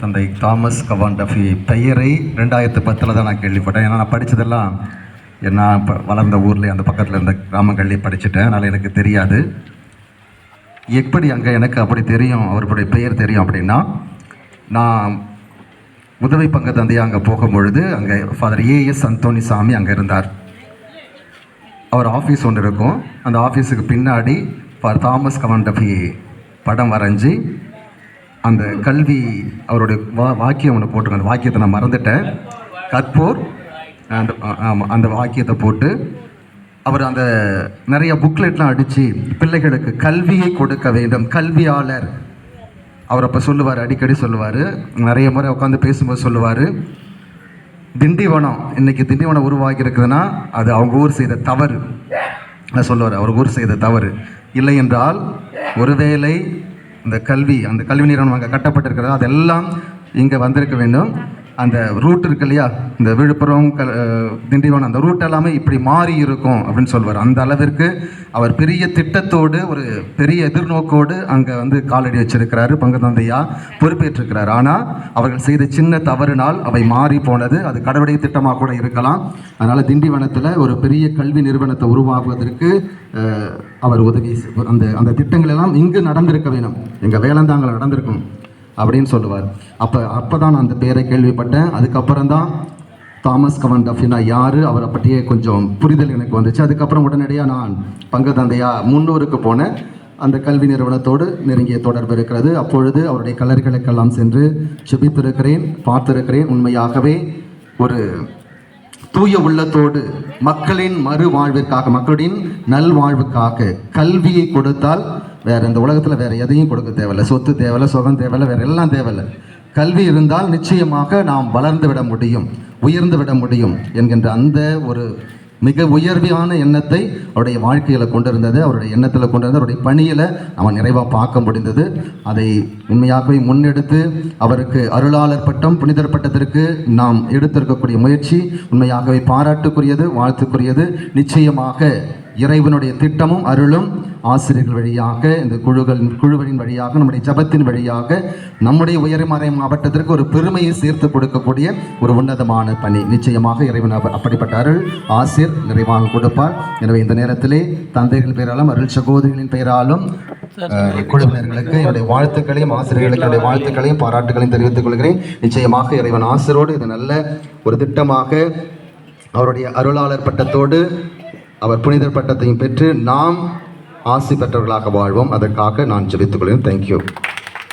தந்தை Thomas Gawan Duffy பெயரை 2010 தான் நான் கேள்விப்பட்டேன். ஏன்னா நான் படித்ததெல்லாம் நான் இப்போ வளர்ந்த ஊரில் அந்த பக்கத்தில் இருந்த கிராமங்கள்லேயே படிச்சுட்டேன். அதனால் எனக்கு தெரியாது. எப்படி அங்கே எனக்கு அப்படி தெரியும், அவருடைய பெயர் தெரியும் அப்படின்னா, நான் உதவி பங்கு தந்தையாக அங்கே போகும்பொழுது அங்கே ஃபாதர் ஏஎஸ் அந்தோணி சாமி அங்கே இருந்தார். அவர் ஆஃபீஸ் ஒன்று இருக்கும். அந்த ஆஃபீஸுக்கு பின்னாடி ஃபாதர் தாமஸ் கவான் டஃபி படம் வரைஞ்சி அந்த கல்வி அவருடைய வாக்கியம் ஒன்று போட்டிருக்க. அந்த வாக்கியத்தை நான் மறந்துட்டேன். கற்போர் அந்த வாக்கியத்தை போட்டு அவர் அந்த நிறைய புக்லெட்லாம் அடித்து பிள்ளைகளுக்கு கல்வியை கொடுக்க வேண்டும், கல்வியாளர். அவர் அப்போ சொல்லுவார், அடிக்கடி சொல்லுவார், நிறைய முறை உட்காந்து பேசும்போது சொல்லுவார், திண்டிவனம் இன்னைக்கு திண்டிவனம் உருவாகி இருக்குதுன்னா அது அவங்க ஊர் செய்த தவறு சொல்லுவார். அவர் ஊர் செய்த தவறு இல்லை என்றால் ஒருவேளை இந்த கல்வி, அந்த கல்வி நிறுவனம் அங்கே கட்டப்பட்டிருக்கிறது அதெல்லாம் இங்கே வந்திருக்க வேண்டும். அந்த ரூட் இருக்கு இல்லையா, இந்த விழுப்புரம் திண்டிவனம், அந்த ரூட் எல்லாமே இப்படி மாறி இருக்கும் அப்படின்னு சொல்வார். அந்த அளவிற்கு அவர் பெரிய திட்டத்தோடு ஒரு பெரிய எதிர்நோக்கோடு அங்கே காலடி வச்சிருக்கிறாரு, பங்கு தந்தையா பொறுப்பேற்றிருக்கிறார். ஆனால் அவர்கள் செய்த சின்ன தவறினால் அவை மாறி போனது. அது கடவுளுடைய திட்டமாக கூட இருக்கலாம். அதனால் திண்டிவனத்தில் ஒரு பெரிய கல்வி நிறுவனத்தை உருவாக்குவதற்கு அவர் உதவி, அந்த திட்டங்கள் எல்லாம் இங்கு நடந்திருக்க வேணும், எங்கள் வேளாந்தாங்கல் நடந்திருக்கும் அப்படின்னு சொல்லுவார். அப்போ தான் நான் அந்த பேரை கேள்விப்பட்டேன். அதுக்கப்புறம் தான் தாமஸ் கவான் டஃபினா யார், அவரை பற்றியே கொஞ்சம் புரிதல் எனக்கு வந்துச்சு. அதுக்கப்புறம் உடனடியாக நான் பங்கு தந்தையாக முன்னூருக்கு போனேன். அந்த கல்வி நிறுவனத்தோடு நெருங்கிய தொடர்பு இருக்கிறது. அப்பொழுது அவருடைய கல்லறைகளுக்கெல்லாம் சென்று செபித்திருக்கிறேன், பார்த்திருக்கிறேன். உண்மையாகவே ஒரு தூய உள்ளத்தோடு மக்களின் மறுவாழ்விற்காக, மக்களின் நல்வாழ்வுக்காக கல்வியை கொடுத்தால் வேறு இந்த உலகத்தில் வேறு எதையும் கொடுக்க தேவையில்லை. சொத்து தேவையில்லை, சுகம் தேவையில்லை, வேறு எல்லாம் தேவையில்லை. கல்வி இருந்தால் நிச்சயமாக நாம் வளர்ந்து விட முடியும், உயர்ந்து விட முடியும் என்கின்ற அந்த ஒரு மிக உயர்வான எண்ணத்தை அவருடைய வாழ்க்கையில் கொண்டிருந்தது, அவருடைய எண்ணத்தில் கொண்டிருந்தது, அவருடைய பணியில் அவன் நிறைவாக பார்க்க முடிந்தது. அதை உண்மையாகவே முன்னெடுத்து அவருக்கு அருளாளர் பட்டம், புனிதர் பட்டத்திற்கு நாம் எடுத்திருக்கக்கூடிய முயற்சி உண்மையாகவே பாராட்டுக்குரியது, வாழ்த்துக்குரியது. நிச்சயமாக இறைவனுடைய திட்டமும் அருளும் ஆசிரியர்கள் வழியாக, இந்த குழுவின் வழியாக, நம்முடைய ஜபத்தின் வழியாக நம்முடைய உயர்மறை மாவட்டத்திற்கு ஒரு பெருமையை சேர்த்து கொடுக்கக்கூடிய ஒரு உன்னதமான பணி. நிச்சயமாக இறைவன் அப்படிப்பட்ட அருள் ஆசிரியர் நிறைவாக கொடுப்பார். எனவே இந்த நேரத்திலே தந்தைகள் பெயராலும் அருள் சகோதரிகளின் பெயராலும் குழுவினர்களுக்கு என்னுடைய வாழ்த்துக்களையும், ஆசிரியர்களுக்கு என்னுடைய வாழ்த்துக்களையும் பாராட்டுகளையும் தெரிவித்துக் கொள்கிறேன். நிச்சயமாக இறைவன் ஆசிரோடு இது நல்ல ஒரு திட்டமாக அவருடைய அருளாளர் பட்டத்தோடு அவர் புனிதர் பட்டத்தையும் பெற்று நாம் ஆசி பெற்றவர்களாக வாழ்வோம். அதற்காக நான் ஜெபித்துக் கொள்கிறேன். தேங்க்யூ.